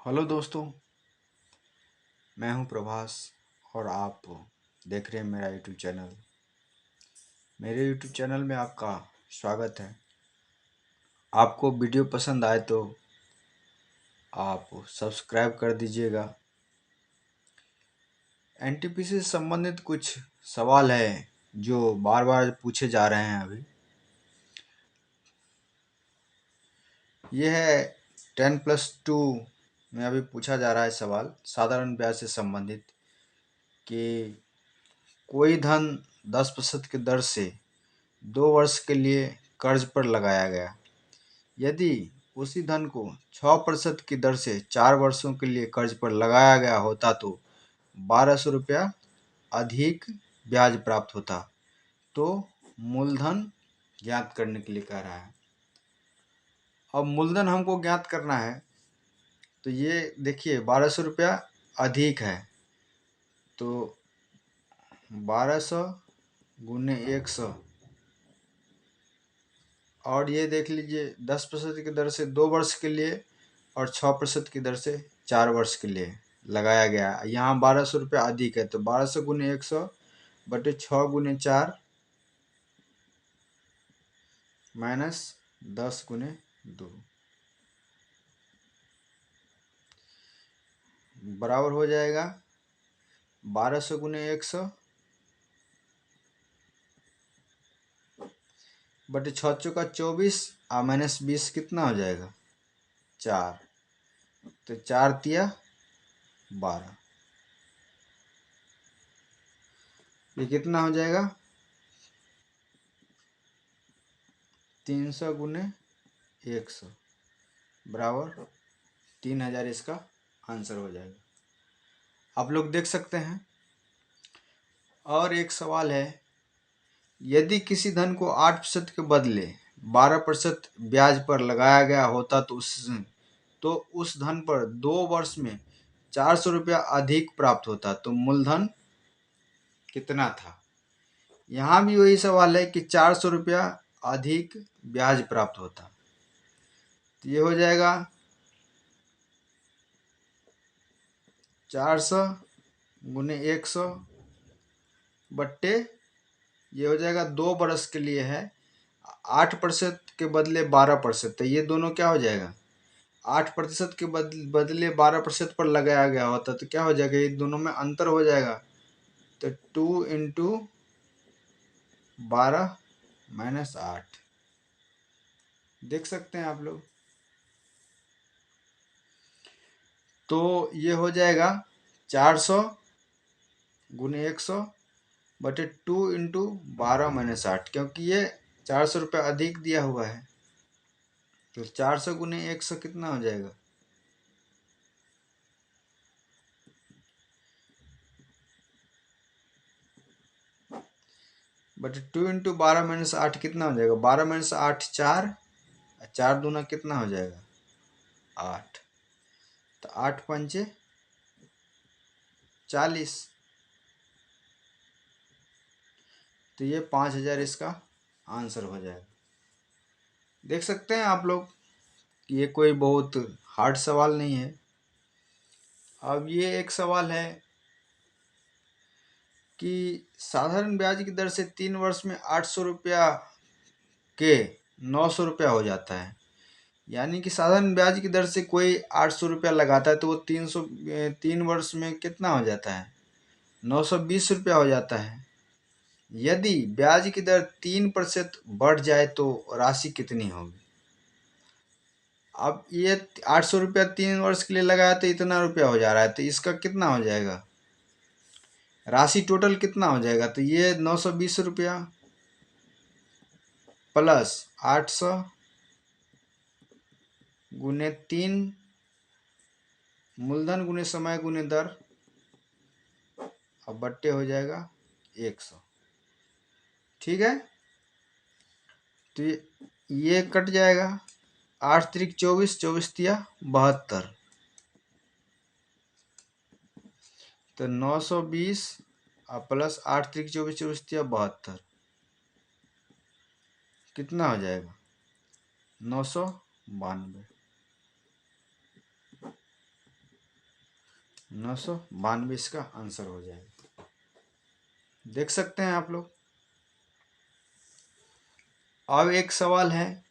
Hello दोस्तों, मैं हूं प्रभास और आप देख रहे हैं मेरा यूट्यूब चैनल। मेरे यूट्यूब चैनल में आपका स्वागत है। आपको वीडियो पसंद आए तो आप सब्सक्राइब कर दीजिएगा। एनटीपीसी से संबंधित कुछ सवाल है जो बार बार पूछे जा रहे हैं। अभी ये है 10+2 में अभी पूछा जा रहा है सवाल साधारण ब्याज से संबंधित कि कोई धन 10% की दर से 2 वर्ष के लिए कर्ज पर लगाया गया। यदि उसी धन को 6% की दर से 4 वर्षों के लिए कर्ज पर लगाया गया होता तो 1200 रुपया अधिक ब्याज प्राप्त होता। तो मूलधन ज्ञात करने के लिए कह रहा है। अब मूलधन हमको ज्ञात करना है तो ये देखिए 1200 रुपया अधिक है तो 1200 गुने 100 और ये देख लीजिए 10% की दर से 2 वर्ष के लिए और 6% की दर से 4 वर्ष के लिए लगाया गया। यहाँ 1200 रुपया अधिक है तो 1200 गुने 100 बटे 6 गुने 4 माइनस 10 गुने 2 बराबर हो जाएगा 1200 गुने 100 बटे 6 चौका 24 और माइनस 20 कितना हो जाएगा 4। तो 4 तिया 12। ये कितना हो जाएगा 300 गुने 100 बराबर 3000। इसका आंसर हो जाएगा। आप लोग देख सकते हैं। और एक सवाल है, यदि किसी धन को 8% के बदले 12% ब्याज पर लगाया गया होता तो उस धन पर 2 वर्ष में 400 रुपया अधिक प्राप्त होता तो मूलधन कितना था। यहाँ भी वही सवाल है कि 400 रुपया अधिक ब्याज प्राप्त होता। तो ये हो जाएगा 400 गुने 100 बट्टे ये हो जाएगा 2 बरस के लिए है 8% के बदले 12%। तो ये दोनों क्या हो जाएगा 8% के बदले 12% पर लगाया गया होता तो क्या हो जाएगा ये दोनों में अंतर हो जाएगा। तो 2 × 12 माइनस 8 देख सकते हैं आप लोग। तो ये हो जाएगा 400 गुने 100 बटे 2 × 12 माइनस 8 क्योंकि ये 400 रुपये अधिक दिया हुआ है। तो 400 गुने 100 कितना हो जाएगा बटे 2 × 12 माइनस 8 कितना हो जाएगा 12 माइनस 8 4 4 दूना कितना हो जाएगा 8। तो 8 × 5 = 40। तो ये 5000 इसका आंसर हो जाएगा। देख सकते हैं आप लोग कि ये कोई बहुत हार्ड सवाल नहीं है। अब ये एक सवाल है कि साधारण ब्याज की दर से 3 वर्ष में 800 रुपया के 900 रुपया हो जाता है। यानी कि साधारण ब्याज की दर से कोई 800 रुपया लगाता है तो वो 3 वर्ष में कितना हो जाता है 920 रुपया हो जाता है। यदि ब्याज की दर 3% बढ़ जाए तो राशि कितनी होगी। अब ये 800 रुपया 3 वर्ष के लिए लगाया तो इतना रुपया हो जा रहा है तो इसका कितना हो जाएगा राशि टोटल कितना हो जाएगा। तो ये 920 रुपया प्लस 800 गुने 3 मूलधन गुने समय गुने दर अब बट्टे हो जाएगा 100। ठीक है। तो ये कट जाएगा 8 त्रिक 24 24 तिया 72। तो 920 और प्लस 8 त्रिक 24 24 तिया 72 कितना हो जाएगा 992। 992 इसका आंसर हो जाएगा। देख सकते हैं आप लोग। अब एक सवाल है,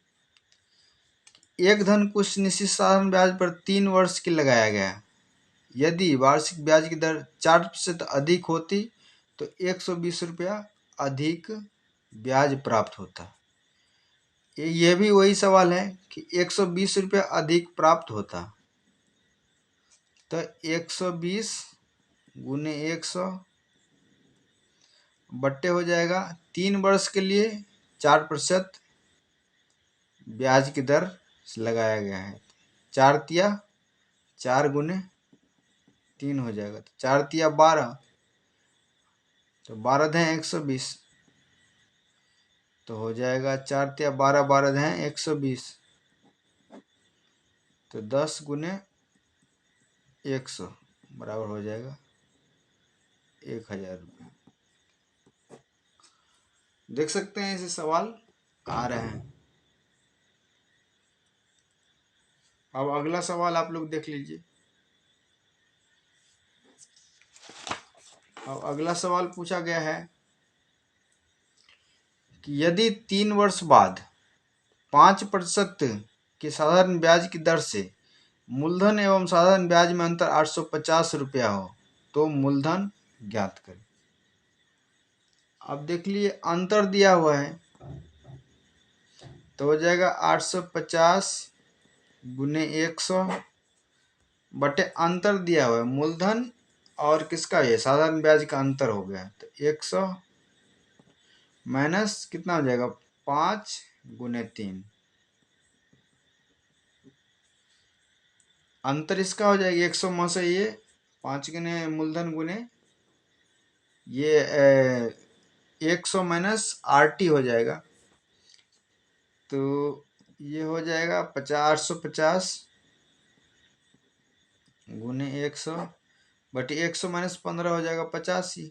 एक धन कुछ निश्चित साधारण ब्याज पर 3 वर्ष के लगाया गया, यदि वार्षिक ब्याज की दर 4% अधिक होती तो 120 रुपया अधिक ब्याज प्राप्त होता। ये भी वही सवाल है कि 120 रुपया अधिक प्राप्त होता, तो 120 गुने 100 बट्टे हो जाएगा 3 वर्ष के लिए 4% ब्याज की दर लगाया गया है। 4 तिया 4 गुने 3 हो जाएगा, तो 4 तिया 12, तो 12 दें 120, तो हो जाएगा 4 तिया 12, 12 दें 120, तो 10 गुने 100 बराबर हो जाएगा 1000 रुपये। देख सकते हैं ऐसे सवाल आ रहे हैं। अब अगला सवाल आप लोग देख लीजिए। अब अगला सवाल पूछा गया है कि यदि 3 वर्ष बाद 5% के साधारण ब्याज की दर से मूलधन एवं साधारण ब्याज में अंतर 850 रुपया हो तो मूलधन ज्ञात करें। अब देख लिए अंतर दिया हुआ है, तो हो जाएगा 850 गुने 100 बटे अंतर दिया हुआ है मूलधन और किसका, ये साधारण ब्याज का अंतर हो गया, तो 100 माइनस कितना हो जाएगा 5 गुने 3, अंतर इसका हो जाएगा 100 में से ये 5 गुने मूलधन गुने ये 100 माइनस RT हो जाएगा, तो ये हो जाएगा 850 गुने 100 बटे 100 माइनस 15 हो जाएगा 85,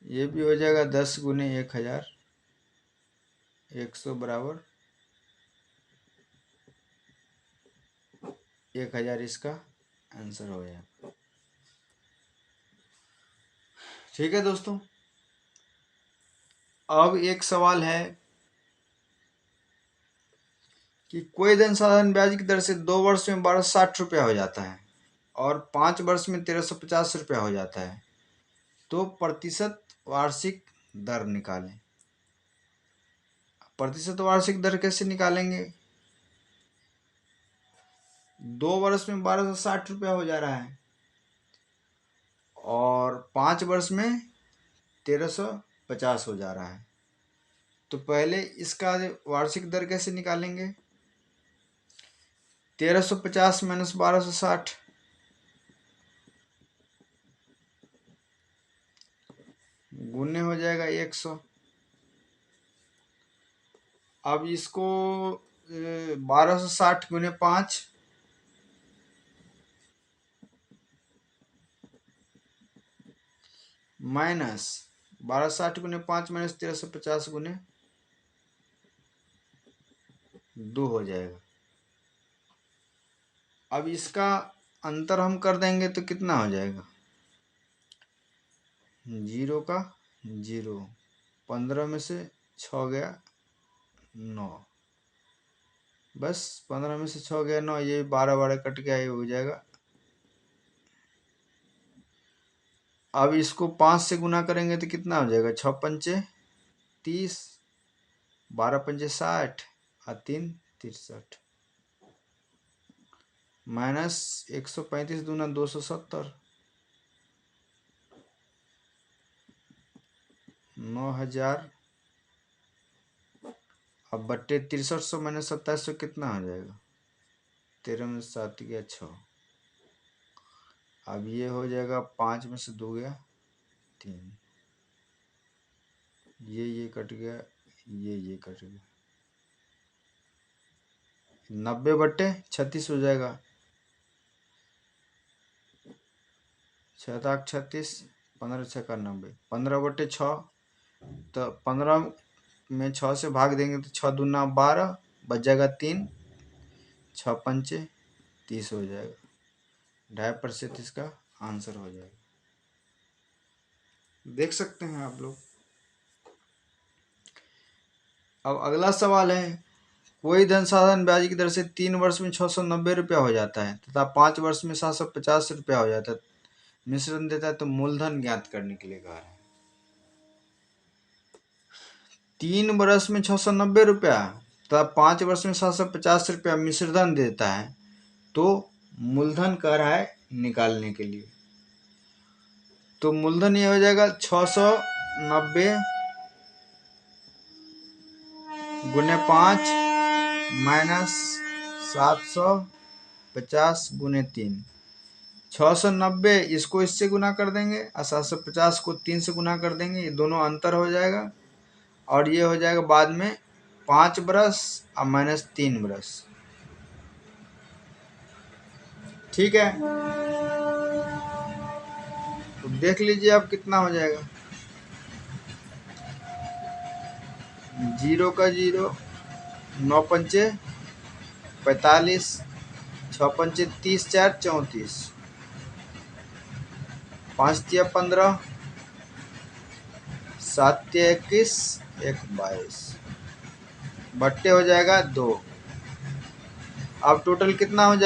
ये भी हो जाएगा 10 गुने 1000, 100 बराबर 1000 इसका आंसर हो जाएगा। ठीक है दोस्तों, अब एक सवाल है कि कोई धन साधारण ब्याज की दर से 2 वर्ष में 1260 रुपया हो जाता है और 5 वर्ष में 1350 रुपया हो जाता है, तो प्रतिशत वार्षिक दर निकालें। प्रतिशत वार्षिक दर कैसे निकालेंगे, 2 वर्ष में 1260 रुपया हो जा रहा है और 5 वर्ष में 1350 हो जा रहा है, तो पहले इसका वार्षिक दर कैसे निकालेंगे, 1350 माइनस 1260, गुने हो जाएगा 100। अब इसको 1260 गुने 5 माइनस 1260 गुने 5 माइनस 1350 गुने 2 हो जाएगा। अब इसका अंतर हम कर देंगे तो कितना हो जाएगा, 0 का 0, 15 में से 6 गया 9, बस 15 में से 6 गया 9, ये 12 12 कट गया, ये हो जाएगा। अब इसको 5 से गुना करेंगे तो कितना हो जाएगा, 6 पंचे 30, 12 पंचे 60 और 3 63, माइनस 135 दूना 270, 9000, अब बट्टे 6300 माइनस 2700 कितना हो जाएगा, 13 में 7 गया 6, अब ये हो जाएगा 5 में से 2 गया 3, ये कट गया, ये कट गया, 90 बट्टे 36 हो जाएगा, 6 ताक 36, 15 6 का 90, 15 बट्टे 6, तो 15 में 6 से भाग देंगे तो 6 दूना 12, बच जाएगा 3, 6 पंचे 30 हो जाएगा। 2.5% इसका आंसर हो जाएगा। देख सकते हैं आप लोग। अब अगला सवाल है, कोई धन साधारण ब्याज की दर से 3 वर्ष में 690 रुपया हो जाता है तथा 5 वर्ष में 750 रुपया हो जाता है, मिश्रण देता है, तो मूलधन ज्ञात करने के लिए कहा है। 3 वर्ष में 690 रुपया तथा 5 वर्ष में 750 रुपया मिश्रधन देता है, तो मूलधन कह रहा है निकालने के लिए। तो मूलधन ये हो जाएगा 690 गुने 5 माइनस 750 गुने 3। 690 इसको इससे गुना कर देंगे और 750 को 3 से गुना कर देंगे, ये दोनों अंतर हो जाएगा। और ये हो जाएगा बाद में 5 बरस और माइनस 3 बरस। ठीक है, तो देख लीजिए अब कितना हो जाएगा। 0 का 0, 9 पंचे 45, 6 पंचे 30, 4 34, 5 तिया 15, 7 तिया 21, 1 22, बट्टे हो जाएगा 2। अब टोटल कितना हो जाएगा?